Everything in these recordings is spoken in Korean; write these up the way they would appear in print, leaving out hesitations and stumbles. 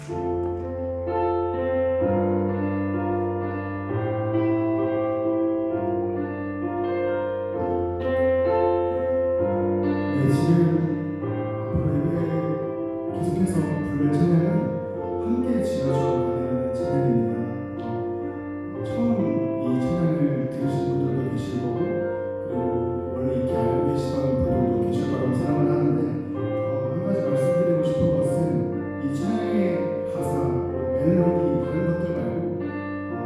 지금 앞으로 예배 계속해서 부를 찬양은 함께 지어주고 가는 찬양입니다. 처음 이 찬양을 들으신 분들도 계실 거고, 그리고 원래 이렇게 알고 계시던 분들도 계실 거라고 생각을 하는데, 한 가지 말씀드리고 싶은 것은 이 찬양의 가사, 멜로디 다른 것들 말고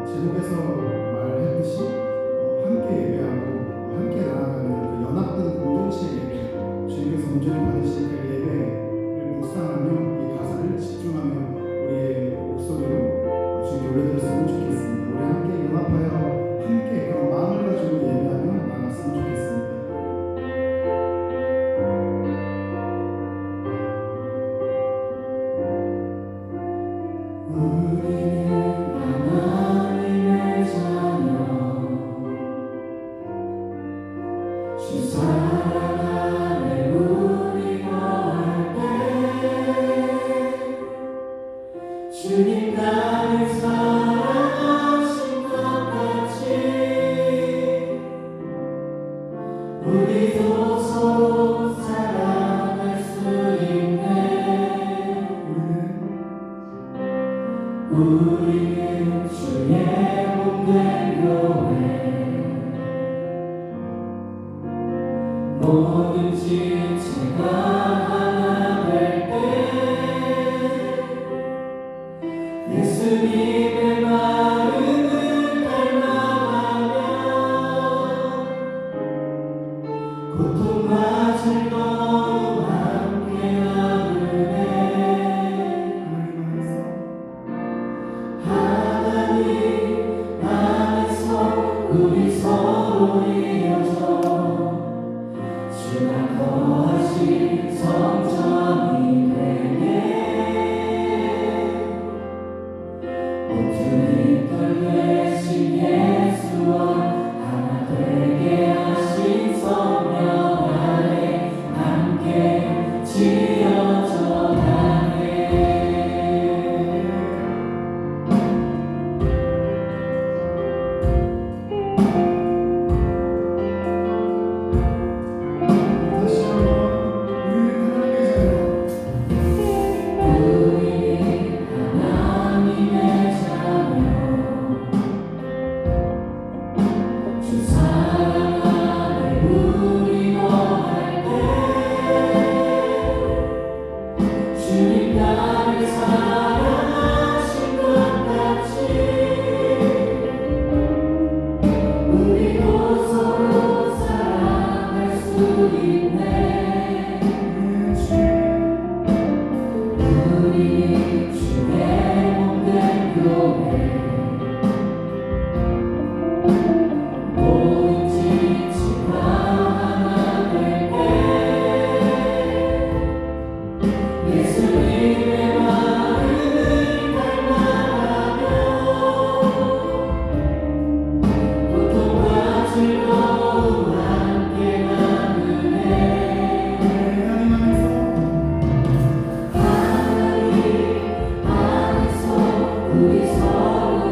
제목에서 말했듯이 함께 예배하고 함께 나아가는 그 연합된 공동체 예배, 주님께서 온전히 받으실 그 예배를 묵상하며 이 가사를 집중하며 우리의 목소리로 주님께 올려드렸으면 좋겠습니다. 우리 함께 연합하여 함께 그런 마음을 가지고 예배하며 나아갔으면 좋겠습니다. 우리는 하나님의 자녀, 주 사랑 안에 우리 거할 때 주님 나를 사랑하신 것 같이 우리도 서로 사랑할 수 있네. 우리는 주의 몸된 교회, 모든 지체가 하나 될 때 예수님의 마음을 닮아가며 고통과 즐거움 함께 나누네. 하나님 안에서 우리 서로 이어져 주가 거하신 성전이 되네. 모든 이들 되신 예수와 하나 되게 하신 성령 안에 함께 지어져 가네. 우리 서로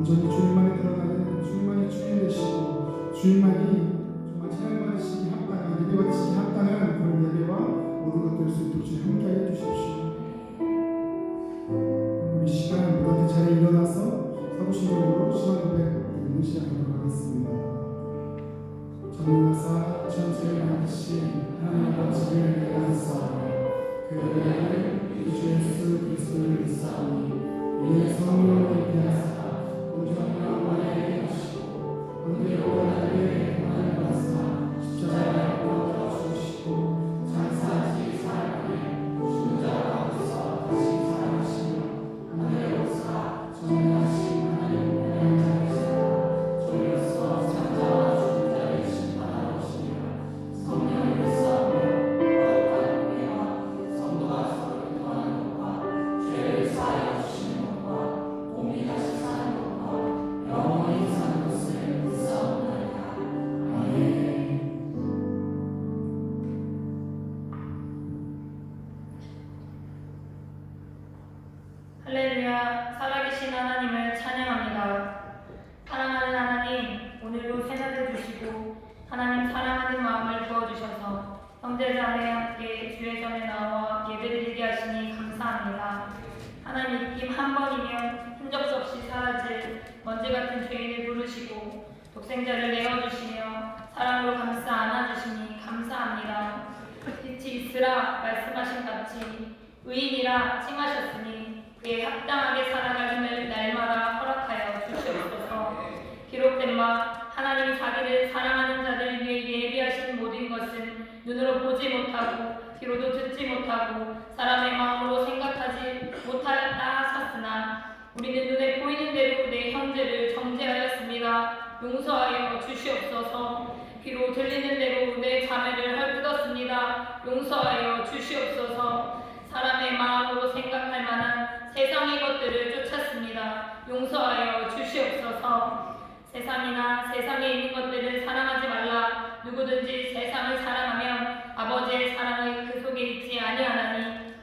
온전히 주님만이 드러나는 주님만이 주인 되시고 주님만이 정말 찬양받으시기 합당한 예배받으시기 합당한 그런 예배와 모든 것들 수 있도록 주님 함께하여 주십시오. 우리 시간 모든 자리에 일어나서 서구신 걸로 시간 고백 시작하도록 하겠습니다. 전능하사 천지를 만드신 하나님 아버지를 내가사오니 그를 우리 주 예수 그리스도를 믿사오니 이는 성령으로 인하사 온전한 영광에 이르시고 은혜로 나를 구원을 받사 십자가에 못 죽으시고 장사하지 사람이 죽은 자 가운데서 다시 살아나시며 하늘에 오사 전능하신 하나님 영향자이시라 저희로서 장자와 죽은 자를 심판하시며 성령을 믿사오며 거룩한 은혜와 성도가 서로 통하는 것과 죄를 사하여 주시는 것과 몸이 다시 사는 것과 영원히 사는 것을 믿사옵나이다. 아멘. 할렐루야. 살아계신 하나님을 찬양합니다. 사랑하는 하나님, 오늘도 새날을 주시고 하나님 사랑하는 마음을 부어주셔서 형제자매 함께 주의 전에 나와 예배드리게 하시니 감사합니다. 하나님, 입김 한 번이면 흔적 없이 사라질 먼지 같은 죄인을 부르시고 독생자를 내어주시며 사랑으로 감싸 안아주시니 감사합니다. 빛이 있으라 말씀하신 같이 의인이라 칭하셨으니 그에 합당하게 살아갈 힘을 날마다 허락하여 주시옵소서. 기록된 바 하나님이 자기를 사랑하는 자들을 위해 예비하신 모든 것은 눈으로 보지 못하고 귀로도 듣지 못하고 사람의 마음으로 생각하지 못하였다 하셨으나 우리는 눈에 보이는 대로 내 형제를 정죄하였습니다. 용서하여 주시옵소서. 귀로 들리는 대로 내 자매를 헐뜯었습니다. 용서하여 주시옵소서. 사람의 마음으로 생각할 만한 세상의 것들을 쫓았습니다. 용서하여 주시옵소서. 세상이나 세상에 있는 것들을 사랑하지 말라. 누구든지 세상을 사랑하면 아버지의 사랑이 그 속에 있지 아니하나니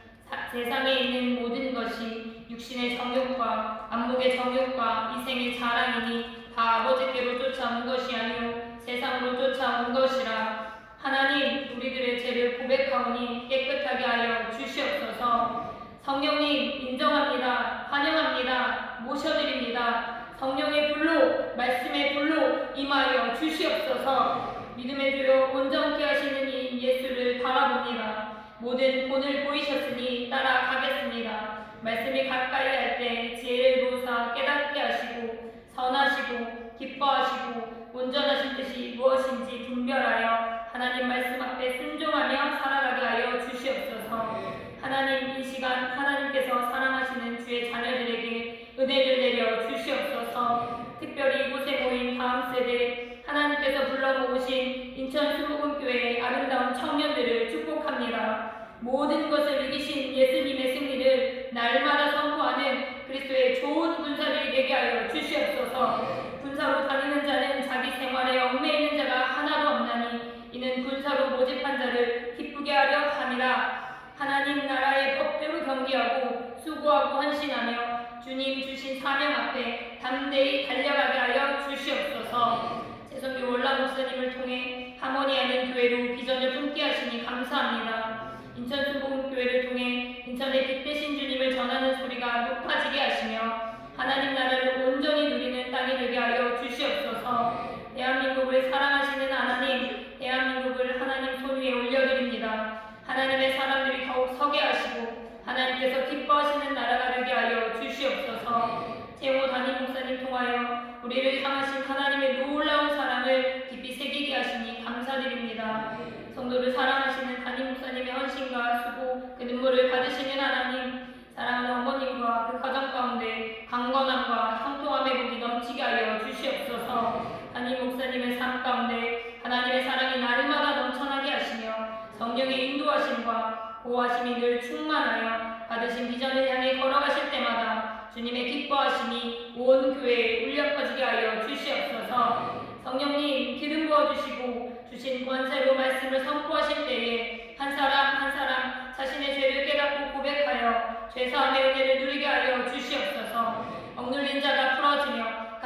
세상에 있는 모든 것이 육신의 정욕과 안목의 정욕과 이생의 자랑이니 다 아버지께로 쫓아온 것이 아니요 세상으로 쫓아온 것이라. 하나님, 우리들의 죄를 고백하오니 깨끗하게 하여 주시옵소서. 성령님, 인정합니다. 환영합니다. 모셔드립니다. 성령의 불로, 말씀의 불로 임하여 주시옵소서. 믿음의 주로 온전케 하시는 이 예수를 바라봅니다. 모든 본을 보이셨으니 따라가겠습니다. 말씀이 가까이 할 때 지혜를 보사 깨닫게 하시고 선하시고 기뻐하시고 온전하신 뜻이 무엇인지 분별하여 하나님 말씀 앞에 순종하며 살아가게 하여 주시옵소서. 하나님, 이 시간 하나님께서 사랑하시는 주의 자녀들에게 은혜를 내려 주시옵소서. 특별히 이곳에 모인 다음 세대 하나님께서 불러 모으신 인천 수목원교회의 아름다운 청년들을 축복합니다. 모든 것을 이기신 예수님의 승리를 날마다 선포하는 그리스도의 좋은 군사들이 되게 하여 주시옵소서. 군사로 다니는 자는 자기 생활에 얽매이는 자가 하나도 없나니 이는 군사로 모집한 자를 기쁘게 하려 함이라. 하나님 나라의 법대로 경계하고 수고하고 헌신하며 주님 주신 사명 앞에 담대히 달려가게 하여 주시옵소서. 재선교 월라 목사님을 통해 하모니하는 교회로 비전을 품게 하시니 감사합니다. 인천 수복음교회를 통해 인천의 빛 대신 주님을 전하는 소리가 높아지게 하시며 하나님 나라를 온전히 누리는 땅이 되게 하여 주시옵소서. 대한민국을 사랑하시는 하나님, 대한민국을 하나님 손 위에 올려드립니다. 하나님의 사람들이 더욱 서게 하시고 하나님께서 기뻐하시는 나라가 되게 하여 주시옵소서. 재호 담임 목사님 통하여 우리를 향하신 하나님의 놀라운 사랑을 깊이 새기게 하시니 감사드립니다. 성도를 사랑하시는 담임 목사님의 헌신과 수고, 그 눈물을 받으시는 하나님, 사랑하는 어머님과 그 가정 가운데 강건함과 형통함의 복이 넘치게 하여 주시옵소서. 담임 목사님의 삶 가운데 하나님의 사랑이 날마다 넘쳐나게 하시며 성령의 인도하심과 보호하심이 늘 충만하여 받으신 비전을 향해 걸어가실 때마다 주님의 기뻐하심이 온 교회에 울려 퍼지게 하여 주시옵소서. 성령님, 기름 부어주시고 주신 권세로 말씀을 선포하실 때에 한 사람 한 사람 자신의 죄를 깨닫고 고백하여 죄사함의 은혜를 누리게 하여 주시옵소서. 억눌린 자가 풀어지며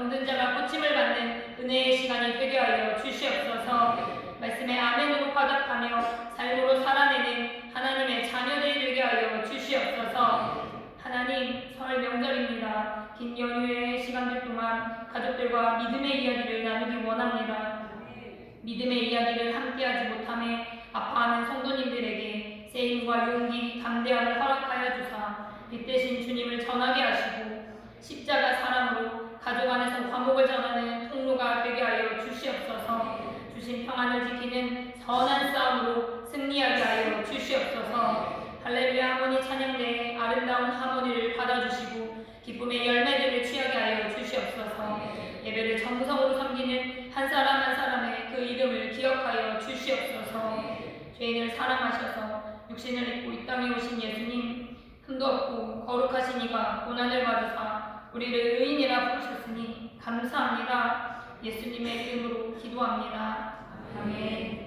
병든 자가 고침을 받는 은혜의 시간이 되게 하여 주시옵소서. 말씀에 아멘으로 화답하며 삶으로 살아내는 하나님의 자녀들이 되게 하여 주시옵소서. 하나님, 설 명절입니다. 긴 연휴의 시간들 동안 가족들과 믿음의 이야기를 나누기 원합니다. 믿음의 이야기를 함께하지 못함에 아파하는 성도님들에게 세임과 용기, 담대함을 허락하여 주사 빛 대신 주님을 전하게 하시고 십자가 사랑으로 가족 안에서 화목을 전하는 통로가 되게 하여 주시옵소서. 주신 평안을 지키는 선한 싸움으로 승리하게 하여 주시옵소서. 할렐루야 하모니 찬양대의 아름다운 하모니를 받아주시고 기쁨의 열매들을 취하게 하여 주시옵소서. 예배를 정성으로 섬기는 한 사람 한 사람의 그 이름을 기억하여 주시옵소서. 죄인을 사랑하셔서 육신을 입고 이 땅에 오신 예수님, 흠도 없고 거룩하신 이가 고난을 받으사 우리를 의인이라 부르셨으니 감사합니다. 예수님의 이름으로 기도합니다. 아멘.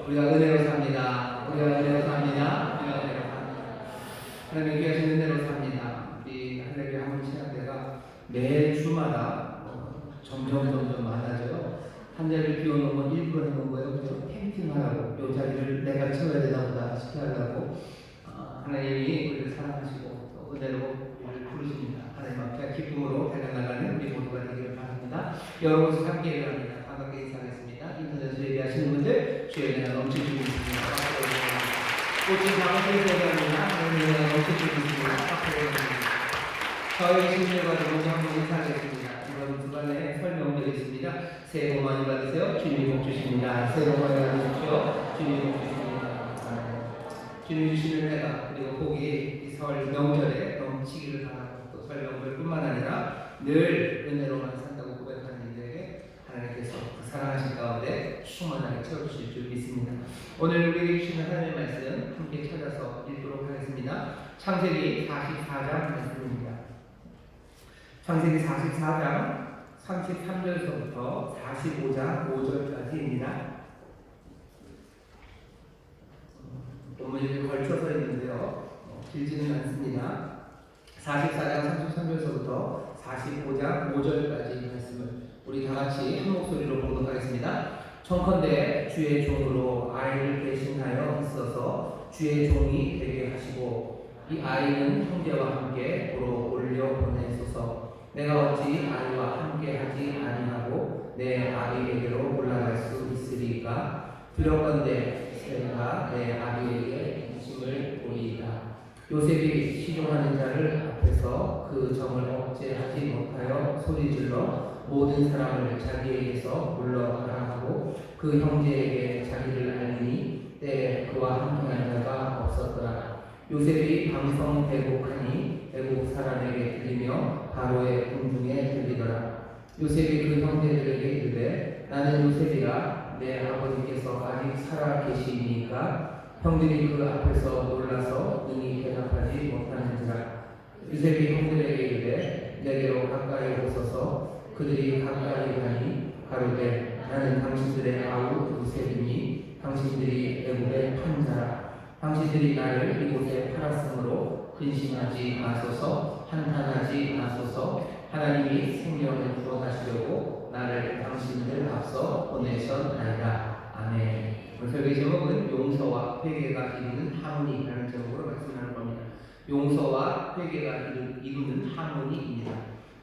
우리가 은혜로 삽니다. 우리가 은혜로 삽니다. 우리가 은혜로 삽니다. 하나님 귀하신 은혜로 삽니다. 우리 할렐루야 한문 신학대가 매 주마다 점점 많아져요. 한 자리를 비워놓은 건 일부러 해놓은 거예요. 그죠? 캠핑하라고. 요 자리를 내가 채워야 되나 보다 싶게 하려고. 하나님이 우리를 사랑하시고 또 은혜로 우리를 부르십니다. 하나님 앞에 기쁨으로 달려나가는 우리 모두가 되기를 바랍니다. 여러분 함께 일어납니다. 반갑게 인사하겠습니다. 인터넷으로 예배하시는 분들 주의 은혜가 넘치시고 있습니다. 꽃이 방울에서 예배합니다. 하나님의 은혜가 넘치시고 있습니다. 저희 신들과 먼저 한번 인사하겠습니다. 이번 주간에 설명드리겠습니다. 새해 복 많이 받으세요. 주님이 복 주십니다. 새해 복 많이 받으십시오. 주님이 복 주십니다. 주님이 주시는 해가 그리고 복이 이 설 명절에 넘치기를 바라고 또 설 명절뿐만 아니라 늘 은혜로만 산다고 고백하는 이들에게 하나님께서 그 사랑하신 가운데 충만하게 채워주실 줄 믿습니다. 오늘 우리에게 주시는 하나님의 말씀 함께 찾아서 읽도록 하겠습니다. 창세기 44장 말씀입니다. 창세기 44장 33절서부터 45장 5절까지입니다. 본문이 걸쳐서 있는데요. 길지는 않습니다. 44장 33절서부터 45장 5절까지 말씀을 우리 다 같이 한 목소리로 보도록 하겠습니다. 청컨대 주의 종으로 아이를 대신하여 있어서 주의 종이 되게 하시고 이 아이는 형제와 함께 도로 올려 보내소서. 내가 어찌 아이와 함께 하지 아니하고 내 아비에게로 올라갈 수 있으리까? 두렵건대 새가 내 아비에게 인심을 보이리이다. 요셉이 시종하는 자를 앞에서 그 정을 억제하지 못하여 소리질러 모든 사람을 자기에게서 물러가라 하고 그 형제에게 자기를 알리니 때에 그와 함께한 자가 없었더라. 요셉이 방성배곡하니 애국 사람에게 들리며 바로의 궁중에 들리더라. 요셉이 그 형제들에게 이르되 나는 요셉이라 내 아버지께서 아직 살아 계시니까 형들이 그 앞에서 놀라서 능히 대답하지 못하는지라. 요셉이 형들에게 이르되 내게로 가까이 오소서. 그들이 가까이 가니 가로되 나는 당신들의 아우 요셉이니 당신들이 애국의 판자라. 당신들이 나를 이곳에 팔았으므로 근심하지 마소서. 한탄하지 마소서. 하나님이 생명을 구원하시려고 나를 당신들 앞서 보내셨나이다. 아멘. 설교 제목은 용서와 회개가 이루는 하모니라는 제목으로 말씀하는 겁니다. 용서와 회개가 이루는 하모니입니다.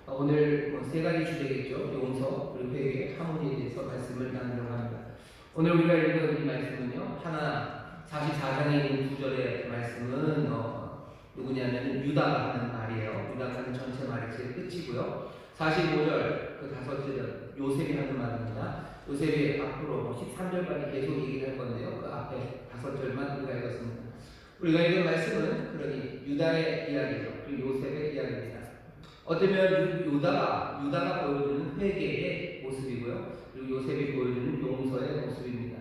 오늘 세 가지 주제겠죠. 용서, 그리고 회개, 하모니에 대해서 말씀을 나누려고 합니다. 오늘 우리가 읽은 이 말씀은요. 하나 44장에 있는 9절의 말씀은 누구냐면 유다가 하는 말이에요. 유다가 하는 전체 말이 제일 끝이고요. 45절 그 5절은 요셉이 하는 말입니다. 요셉이 앞으로 13절까지 계속 얘기를 할 건데요. 그 앞에 5절만 우리가 읽었습니다. 우리가 읽은 말씀은 그러니 유다의 이야기죠. 그리고 요셉의 이야기입니다. 어쩌면 유다가 보여주는 회개의 모습이고요. 그리고 요셉이 보여주는 용서의 모습입니다.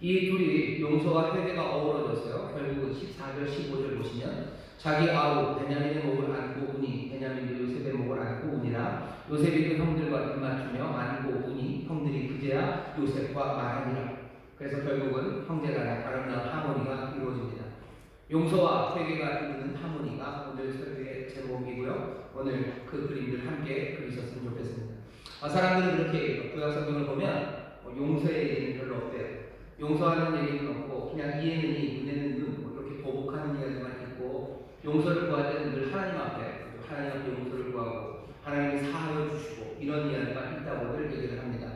이 둘이 용서와 회개가 어우러졌어요. 결국은 14절, 15절 보시면 자기 아우 베냐민의 목을 안고 우니 베냐민도 요셉의 목을 안고 우니라. 요셉이 그 형들과 입맞추며 안고 우니 형들이 그제야 요셉과 말하니라. 그래서 결국은 형제간의 아름다운 하모니가 이루어집니다. 용서와 회개가 이루는 하모니가 오늘 설교의 제목이고요. 오늘 그 그림들 함께 그리셨으면 좋겠습니다. 사람들은 그렇게 구약 성경을 보면 용서의 얘기는 별로 없대요. 용서하는 얘기는 없고 그냥 이에는 이, 눈에는 눈, 이렇게 보복하는 이야기만 있고 용서를 구할 때는 늘 하나님 앞에 용서를 구하고 하나님이 사하여 주시고 이런 이야기가 있다고들 얘기를 합니다.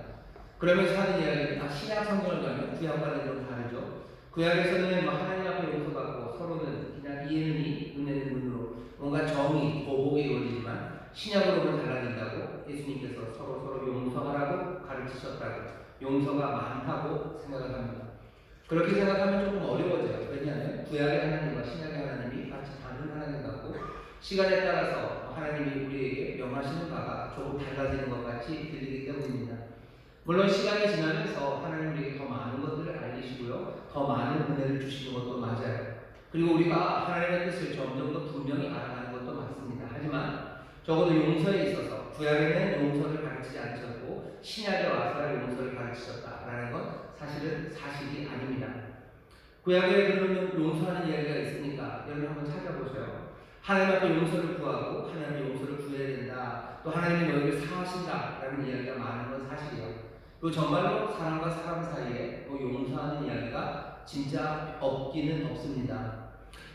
그러면서 하는 이야기는 다 신약 성경을 가면 구약과는 좀 다르죠. 구약에서는 하나님 앞에 용서받고 서로는 그냥 이에는 이, 눈에는 눈으로 뭔가 정의, 보복이 이루어지지만 신약으로는 달라진다고 예수님께서 서로 용서하라고 가르치셨다고 용서가 많다고 생각을 합니다. 그렇게 생각하면 조금 어려워져요. 왜냐하면 구약의 하나님과 신약의 하나님이 같이 다른 하나님 같고 시간에 따라서 하나님이 우리에게 명하시는 바가 조금 달라지는 것 같이 들리기 때문입니다. 물론 시간이 지나면서 하나님 우리에게 더 많은 것들을 알리시고요. 더 많은 은혜를 주시는 것도 맞아요. 그리고 우리가 하나님의 뜻을 점점 더 분명히 알아가는 것도 맞습니다. 하지만 적어도 용서에 있어서 구약에는 용서를 가르치지 않으셨고 신약에 와서 용서를 가르치셨다라는 건 사실은 사실이 아닙니다. 구약에 그러면 용서하는 이야기가 있으니까 여러분 한번 찾아보세요. 하나님 앞에 용서를 구하고 하나님 용서를 구해야 된다. 또 하나님이 너희를 사하신다라는 이야기가 많은 건 사실이에요. 또 정말로 사람과 사람 사이에 또 용서하는 이야기가 진짜 없기는 없습니다.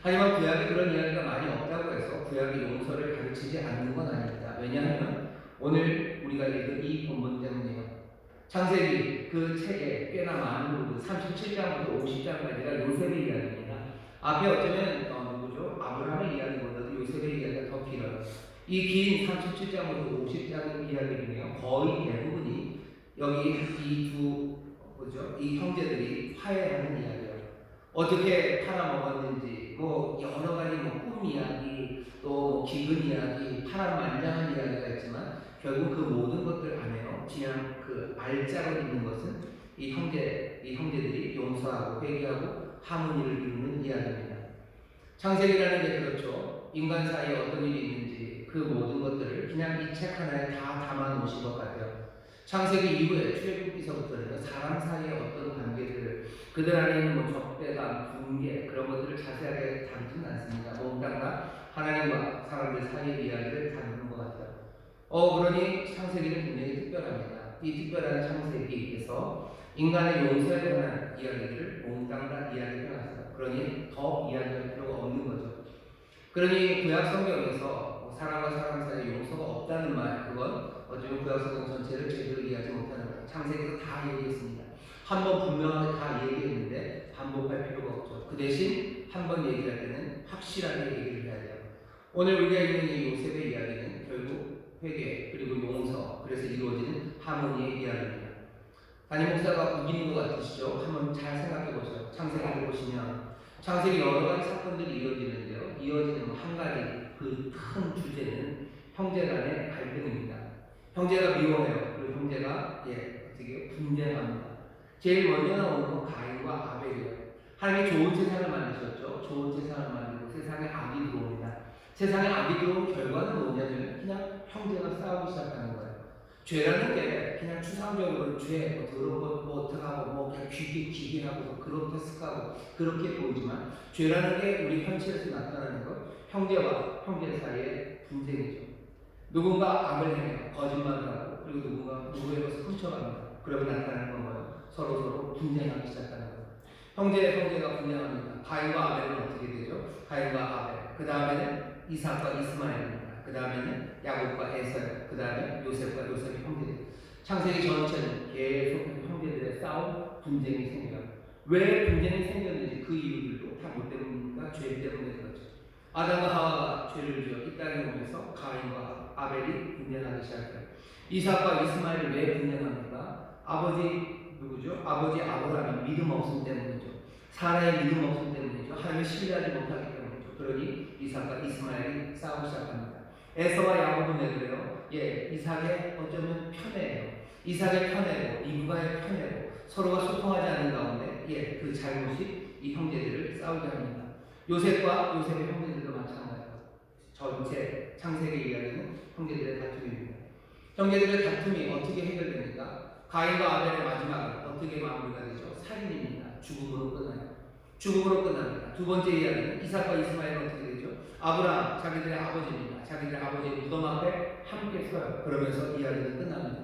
하지만 구약에 그런 이야기가 많이 없다고 해서 구약이 용서를 가르치지 않는 건 아닙니다. 왜냐하면 오늘 우리가 읽은 이 본문 때문이에요. 창세기 그 책에 꽤나 많은 부분 37장부터 50장까지가 요셉의 이야기입니다. 앞에 어쩌면 누구죠? 아브라함의 이야기보다도 요셉의 이야기가 더 길어요. 이 긴 37장부터 50장 이야기 중에요. 거의 대부분이 여기 이 형제들이 화해하는 이야기예요. 어떻게 팔아먹었는지, 여러 가지 꿈 이야기, 또 기근 이야기, 파란만장한 이야기가 있지만 결국 그 모든 것들 안에요. 그냥 그 알짜로 있는 것은 이 형제들이 용서하고 회개하고 하모니를 이루는 이야기입니다. 창세기라는 게 그렇죠. 인간 사이에 어떤 일이 있는지 그 모든 것들을 그냥 이 책 하나에 다 담아 놓으신 것 같아요. 창세기 이후에 출애굽기서부터는 사람 사이의 어떤 관계들, 그들 안에 있는 적대감, 분개 그런 것들을 자세하게 다루지는 않습니다. 뭔가 하나님과 사람들 사이의 이야기를 다루는 것 같아요. 그러니 창세기는 굉장히 특별합니다. 이 특별한 창세기에서 인간의 용서에 관한 이야기들을 몽땅 이야기해놨어요. 그러니 더 이야기할 필요가 없는 거죠. 그러니 구약 성경에서 사람과 사람 사이에 용서가 없다는 말, 그건 어쩌면 구약 성경 전체를 제대로 이해하지 못하는 거예요. 창세기에서 다 얘기했습니다. 한 번 분명하게 다 얘기했는데 반복할 필요가 없죠. 그 대신 한 번 얘기할 때는 확실하게 얘기를 해야 돼요. 오늘 우리가 읽는 이 요셉의 이야기는 결국 회개 그리고 용서, 그래서 이루어지는 하모니의 이야기입니다. 담임 목사가 우기는 것 같으시죠? 한번 잘 생각해 보세요. 창세기를 보시면 창세기 여러 가지 사건들이 이어지는데요. 이어지는 한 가지 그 큰 주제는 형제 간의 갈등입니다. 형제가 미워해요. 그리고 형제가 어떻게 분쟁합니다. 제일 먼저 나오는 건 가인과 아벨이에요. 하나님이 좋은 세상을 만드셨죠. 좋은 세상을 만들고 세상에 악이 들어옵니다. 세상에 악이 들어온 결과는 뭐냐면 그냥 형제가 싸우기 시작하는 거예요. 죄라는 게 그냥 추상적으로 죄, 더러운 거 어떡하고 그냥 기괴하고 그로테스크하고 그렇게 보이지만 죄라는 게 우리 현실에서 나타나는 것, 형제와 형제 사이의 분쟁이죠. 누군가 악을 행해요. 거짓말을 하고 그리고 누군가 누구의 것을 훔쳐갑니다. 그러고 나타나는 건 뭐예요? 서로 분쟁하기 시작하는 거예요. 형제가 분쟁합니다. 가인과 아벨은 어떻게 되죠? 가인과 아벨. 그 다음에는 이삭과 이스마엘입니다. 그 다음에는 야곱과 에서요. 그 다음에 요셉과 요셉의 형제들. 창세기 전체는 계속 형제들의 싸움, 분쟁이 생겨요. 왜 분쟁이 생겼는지 그 이유들도 다 뭐 때문입니까? 죄 때문에 그렇죠. 아담과 하와가 죄를 지어 이 땅에 오면서 가인과 아벨이 분쟁하기 시작해요. 이삭과 이스마엘이 왜 분쟁합니까? 아버지 누구죠? 아버지 아브라함이 믿음 없음 때문이죠. 사라의 믿음 없음 때문이죠. 하나님을 신뢰하지 못하기 때문이죠. 그러니 이삭과 이스마엘이 싸우기 시작합니다. 에서와 야곱은 왜 그래요? 이삭의 어쩌면 편애예요. 이삭의 편애고 리브가의 편애고 서로가 소통하지 않는 가운데 그 잘못이 이 형제들을 싸우게 합니다. 요셉과 요셉의 형제들도 마찬가지예요. 전체 창세기 이야기는 형제들의 다툼입니다. 형제들의 다툼이 어떻게 해결됩니까? 가인과 아벨의 마지막은 어떻게 마무리가 되죠? 살인입니다. 죽음으로 끝나요. 죽음으로 끝납니다. 두 번째 이야기는 이삭과 이스마엘은 어떻게 되죠? 아브라함, 자기들의 아버지입니다. 자기들의 아버지의 무덤 앞에 함께 서요. 그러면서 이야기는 끝납니다.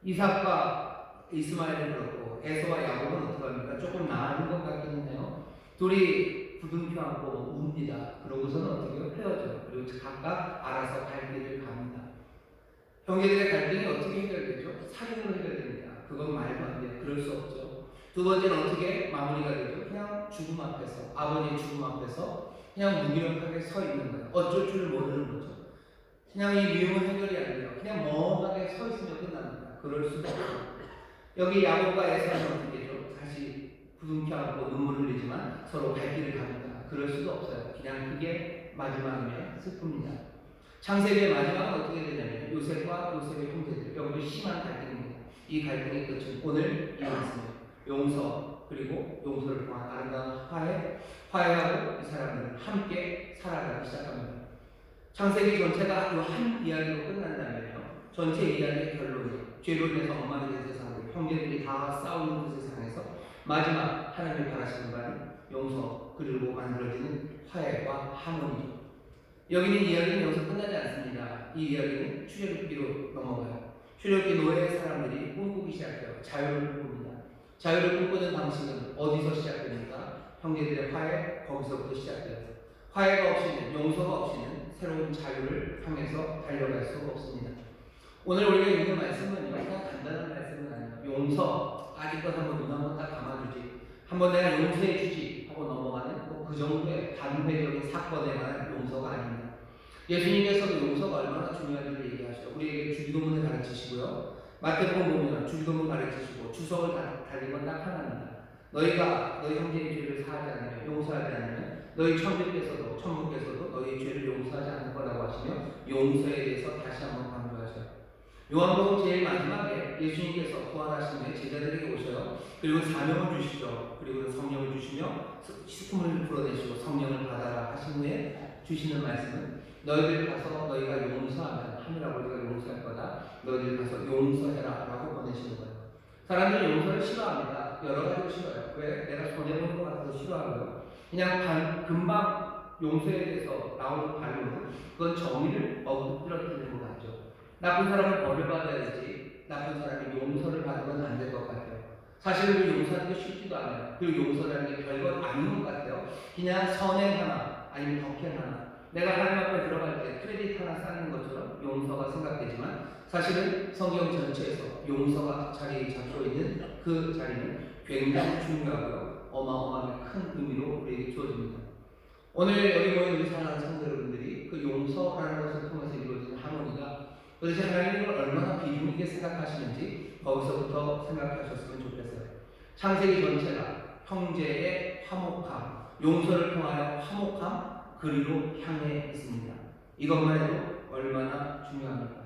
이삭과 이스마엘은 그렇고 에서와 야곱은 어떻게 합니까? 조금 나아진 것 같기는 해요. 둘이 부둥켜 안고 웁니다. 그러고서는 어떻게 해요? 헤어져요. 그리고 각각 알아서 갈 길을 갑니다. 형제들의 갈등이 어떻게 해결되죠? 살인으로 해결됩니다. 그건 말도 안 돼요. 그럴 수 없죠. 두 번째는 어떻게 마무리가 되죠? 그냥 죽음 앞에서, 아버지의 죽음 앞에서 그냥 무기력하게 서 있는 거예요. 어쩔 줄 모르는 거죠. 그냥 이 미움은 해결이 안 돼요. 그냥 멍하게 서 있으면 끝납니다. 그럴 수가 없어요. 여기 야곱과 에서는 어떻게 되죠? 다시 부둥켜 안고 눈물을 흘리지만 서로 갈 길을 갑니다. 그럴 수도 없어요. 그냥 그게 마지막이면 슬픕니다. 창세기의 마지막은 어떻게 되냐면 요셉과 요셉의 형제들, 여기도 심한 갈등입니다. 이 갈등의 끝은 오늘 이 말씀이에요. 용서 그리고 용서를 통한 아름다운 화해하고 이 사람들은 함께 살아가기 시작합니다. 창세기 전체가 이 한 이야기로 끝난다면요, 전체 이야기의 결론이 죄로 인해서 엄마들의 세상으로 형제들이 다 싸우는 그 세상에 세상에서 마지막 하나님이 바라시는 바는 용서 그리고 만들어지는 화해와 하모니죠. 여기는 이야기는 여기서 끝나지 않습니다. 이 이야기는 출애굽기로 넘어가요. 출애굽기 노예의 사람들이 꿈꾸기 시작해요. 자유를 꿈꿉니다. 자유를 꿈꾸는 방식은 어디서 시작됩니까? 형제들의 화해, 거기서부터 시작돼요. 화해가 없이는, 용서가 없이는 새로운 자유를 향해서 달려갈 수 없습니다. 오늘 우리가 읽는 말씀은요, 그냥 간단한 말씀은 아니에요. 용서, 아직껏 한번 눈 한번 딱 감아주지, 한번 내가 용서해주지 하고 넘어가는 그 정도의 단회적인 사건에 관한 용서가 아닙니다. 예수님께서도 용서가 얼마나 중요한지를 얘기하시죠. 우리에게 주기도문을 가르치시고요. 마태복음 보면 주기도문 가르치시고 주석을 달린 건 딱 하나입니다. 너희가 너희 형제의 죄를 사하지 않으면, 용서하지 않으면 너희 천부께서도 너희 죄를 용서하지 않을 거라고 하시며 용서에 대해서 다시 한번 강조하셔요. 요한복음 제일 마지막에 예수님께서 부활하신 후에 제자들에게 오셔요. 그리고 사명을 주시죠. 그리고 성령을 주시며 식품을 불어내시고 성령을 받아라 하신 후에 주시는 말씀은 너희들 가서 너희가 용서하면 하늘 아버지가 용서할 거다. 너희들 가서 용서해라 라고 보내시는 거예요. 사람들이 용서를 싫어합니다. 여러 가지로 싫어요. 왜? 내가 손해보는 것 같아서 싫어하고요. 그냥 금방 용서에 대해서 나오는 반응은 그건 정의를 엎드러뜨리는 것 같죠. 나쁜 사람은 벌을 받아야 되지, 나쁜 사람이 용서를 받으면 안 될 것 같아요. 사실은 용서하는 게 쉽지도 않아요. 그리고 용서라는 게 별것 아닌 것 같아요. 그냥 선행 하나, 아니면 덕행 하나, 내가 하나님 앞에 들어갈 때 크레딧 하나 쌓는 것처럼 용서가 생각되지만 사실은 성경 전체에서 용서가 자리에 잡고 있는 그 자리는 굉장히 중요하고요. 어마어마하게 큰 의미로 우리에게 주어집니다. 오늘 여기 모인 우리 사랑하는 성도 여러분들이 그 용서라는 것을 통해서 이루어지는 하모니가 도대체 하나님을 얼마나 비중 있게 생각하시는지 거기서부터 생각하셨으면 좋겠어요. 창세기 전체가 형제의 화목함, 용서를 통하여 화목함, 그리로 향해 있습니다. 이것만 해도 얼마나 중요합니까?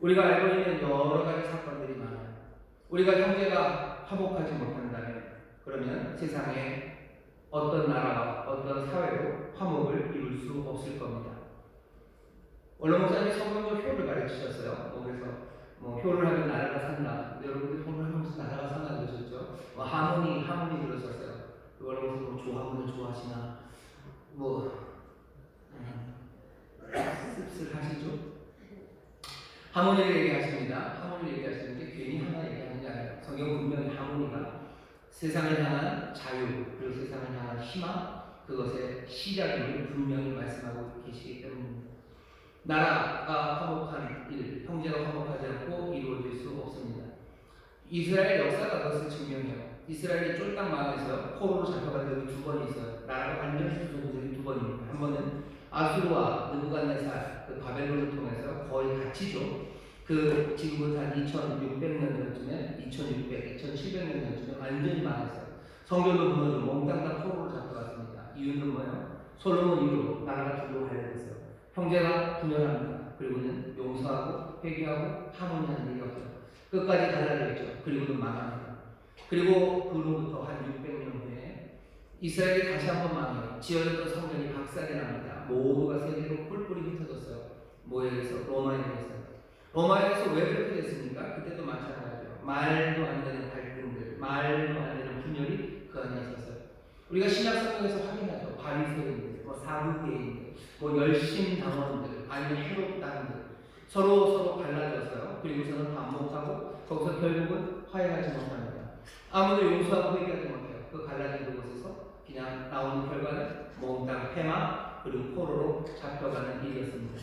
우리가 알고 있는 여러 가지 사건들이 많아요. 우리가 형제가 화목하지 못한다면 그러면 세상에 어떤 나라와 어떤 사회도 화목을 이룰 수 없을 겁니다. 원로 목사님이 성경적 효를 가르치셨어요. 그래서 효를 하면 나라가 산다. 여러분들 효를 하면서 나라가 산다 그러셨죠. 하모니 들으셨어요. 원로 목사님 좋아하는 좋아하시나 씁쓸하시죠? 하모니를 얘기하십니다. 하모니를 얘기하시는데 괜히 하나 얘기하는 게 아니라 성경 분명히 하모니가 세상을 향한 자유 그리고 세상을 향한 희망 그것의 시작임을 분명히 말씀하고 계시기 때문입니다. 나라가 화목한 일, 형제가 화목하지 않고 이루어질 수 없습니다. 이스라엘 역사가 그것을 증명해요. 이스라엘이 쫄딱 망해서 포로로 잡혀간 적이 두 번 있어요. 나라가 완전히 부서진 적이 두 번입니다. 한 번은 아수르와 느부갓네살 그 바벨론을 통해서 거의 같이죠. 그 지금부터 한 2600년쯤에 2700년쯤에 완전히 망했어요. 성전도 무너지고 몽땅 다 포로로 잡혀갔습니다. 이유는 뭐예요? 솔로몬 이후로 나라가 둘로 갈려졌어요. 형제가 분열합니다. 그리고는 용서하고 회개하고 하모니하는 일이 없어요. 끝까지 갈라져 있죠. 그리고는 망합니다. 그리고 그로부터 한 600년 후에 이스라엘이 다시 한번 망해요. 지어졌던 성전이 박살이 납니다. 모두가 세계로 뿔뿔이 흩어졌어요. 뭐에 의해서? 로마에 의해서. 로마에 의해서 왜 그렇게 됐습니까? 그때도 마찬가지죠. 말도 안 되는 갈등들, 말도 안 되는 분열이 그 안에 있었어요. 우리가 신약 성경에서 확인하죠. 바리새인들, 사두개인들, 열심당원들, 아니면 해롭당들 서로 갈라져서요. 그리고서는 반목하고 거기서 결국은 화해하지 못합니다. 아무도 용서하고 회개하지 못해요. 그 갈라진 그곳에서 그냥 나오는 결과는 몽땅 패망 그리고 포로로 잡혀가는 일이었습니다.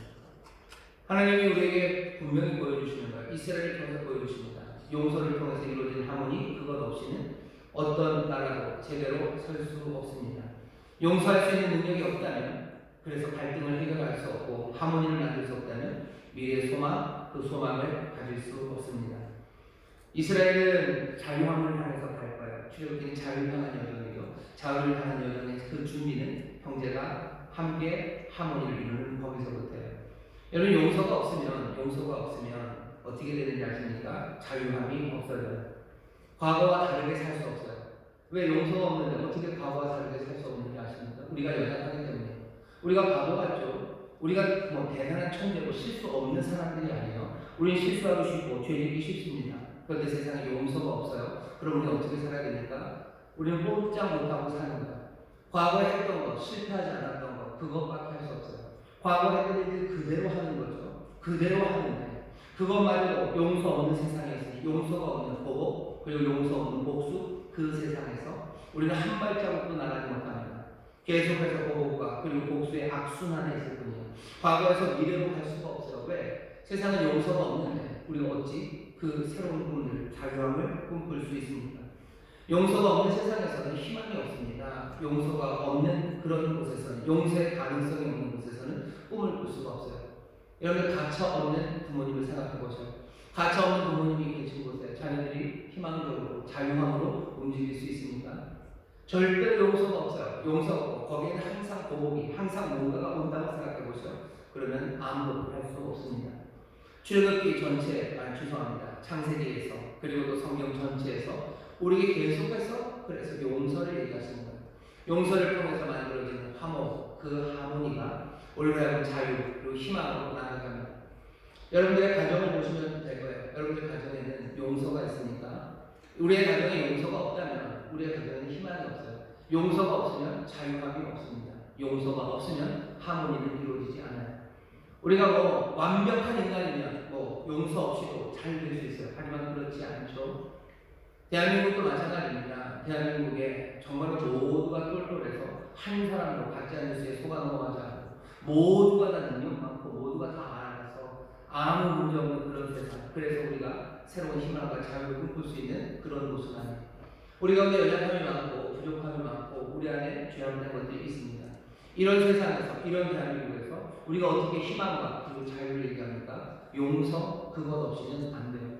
하나님이 우리에게 분명히 보여주시는 거예요. 이스라엘을 통해서 보여주십니다. 용서를 통해서 이루어진 하모니 그것 없이는 어떤 나라도 제대로 설 수 없습니다. 용서할 수 있는 능력이 없다면 그래서 갈등을 해결할 수 없고 하모니를 만들 수 없다면 미래의 소망, 그 소망을 가질 수 없습니다. 이스라엘은 자유함을 향해서 갈 거예요. 출애굽기는 자유를 향한 여정이죠. 자유를 향한 여정의 그 준비는 형제가 함께 하모니를 이루는 거기서부터예요. 여러분 용서가 없으면 어떻게 되는지 아십니까? 자유함이 없어져요. 과거와 다르게 살 수 없어요. 왜 용서가 없는데 어떻게 과거와 다르게 살 수 없는지 아십니까? 우리가 연약하기 때문에. 우리가 바보 같죠. 우리가 대단한 천재고 실수 없는 사람들이 아니에요. 우리는 실수하기 쉽고 죄짓기 쉽습니다. 그런데 세상에 용서가 없어요. 그럼 우리가 어떻게 살아야 됩니까? 우리는 꼼짝 못하고 사는 거예요. 과거에 했던 것, 실패하지 않았던 것, 그것밖에 할 수 없어요. 과거에 했던 일들 그대로 하는 거죠. 그대로 하는데 그것마저도 용서 없는 세상에 있으니 용서가 없는 보복, 그리고 용서 없는 복수, 그 세상에서 우리는 한 발자국도 나가지 못합니다. 계속해서 보복과 그리고 복수의 악순환에 있을 뿐이에요. 과거에서 미래로 갈 수가 없어요. 왜? 세상은 용서가 없는데 우리가 어찌 그 새로운 꿈들, 자유함을 꿈꿀 수 있습니까? 용서가 없는 세상에서는 희망이 없습니다. 용서가 없는 그런 곳에서는, 용서의 가능성이 없는 곳에서는 꿈을 꿀 수가 없어요. 여러분, 가차 없는 부모님을 생각해 보세요. 가차 없는 부모님이 계신 곳에 자녀들이 희망적으로, 자유함으로 움직일 수 있습니까? 절대로 용서가 없어요. 용서가 없고, 거기에는 항상 보복이, 항상 뭔가가 온다고 생각해 보세요. 그러면 아무것도 할 수 없습니다. 출애굽기 전체, 죄송합니다. 창세기에서, 그리고 또 성경 전체에서 우리에게 계속해서 그래서 용서를 얘기하시는 거예요. 용서를 통해서 만들어지는 화목, 그 하모니가 우리가 하여금 자유 그리고 희망으로 나아갑니다. 여러분들의 가정을 보시면 될 거예요. 여러분들 가정에는 용서가 있으니까 우리의 가정에 용서가 없다면 우리의 가정에는 희망이 없어요. 용서가 없으면 자유감이 없습니다. 용서가 없으면 하모니는 이루어지지 않아요. 우리가 뭐 완벽한 인간이면 뭐 용서 없이도 잘 될 수 있어요. 하지만 그렇지 않죠. 대한민국도 마찬가지입니다. 대한민국에 정말로 모두가 똘똘해서 한 사람도 가짜 뉴스에 속아 넘어가지 않고 모두가 다 능력 많고 모두가 다 알아서 아무 문제 없는 그런 세상. 그래서 우리가 새로운 희망과 자유를 꿈꿀 수 있는 그런 모습 아니에요. 우리 가운데 연약함이 많고 부족함이 많고 우리 안에 죄악된 것들이 있습니다. 이런 세상에서, 이런 대한민국에서 우리가 어떻게 희망과 그리고 자유를 얘기합니까? 용서, 그것 없이는 안 돼요.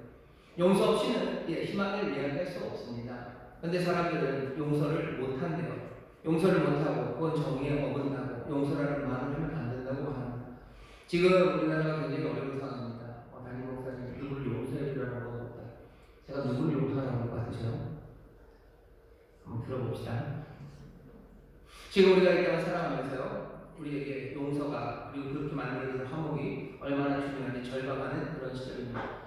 용서 없이는 희망을 이야기할 수 없습니다. 그런데 사람들은 용서를 못한대요. 용서를 못하고 그건 정의에 어긋나고 용서라는 말을 하면 안 된다고 합니다. 지금 우리나라가 굉장히 어려운 상황입니다. 담임 목사님, 누구를 용서해 주라는 건 없다. 제가 누구를 용서하라는 것 같으세요? 한번 들어봅시다. 지금 우리가 이 땅을 살아가면서요, 우리에게 용서가 그리고 그렇게 만들어진 화목이 얼마나 중요한지 절박하는 그런 시절입니다.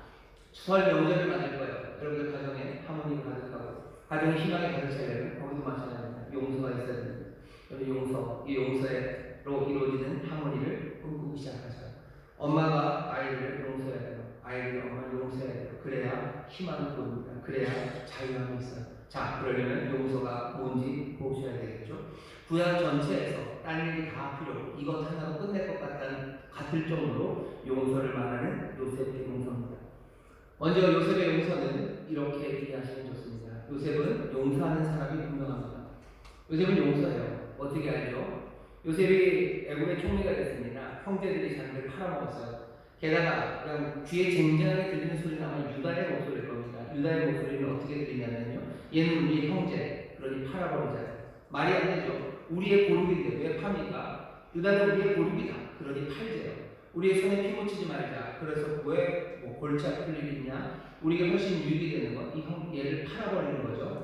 설 명절을 맞을 거예요. 여러분들 가정에 하모니가 가득하고 가정에 희망이 가득 차려면 거기도 마찬가지입니다. 용서가 있어야 됩니다. 여러분 용서, 이 용서로 이루어지는 하모니를 꿈꾸기 시작하죠. 엄마가 아이들을 용서해야 돼요. 아이들이 엄마를 용서해야 돼요. 그래야 희망을 보입니다. 그래야 자유함이 있어요. 자, 그러려면 용서가 뭔지 보셔야 되겠죠. 구약 전체에서 딴 일이 다 필요 없고 이것 하나로 끝낼 것 같을 정도로 용서를 말하는 요셉의 용서입니다. 먼저 요셉의 용서는 이렇게 이해하시면 좋습니다. 요셉은 용서하는 사람이 분명합니다. 요셉은 용서해요. 어떻게 알죠? 요셉이 애굽의 총리가 됐습니다. 형제들이 자기를 팔아먹었어요. 게다가 그냥 귀에 쟁쟁하게 들리는 소리는 아마 유다의 목소리일 겁니다. 유다의 목소리는 어떻게 들리냐면요. 얘는 우리 형제, 그러니 팔아버리자. 말이 안 되죠. 우리의 고륙인데 왜 팝니까? 유다는 우리의 고륙이다. 그러니 팔재요. 우리의 손에 피 묻히지 말자. 그래서 왜 골치 아플 일이 있냐? 우리가 훨씬 유익이 되는 것, 얘를 팔아버리는 거죠.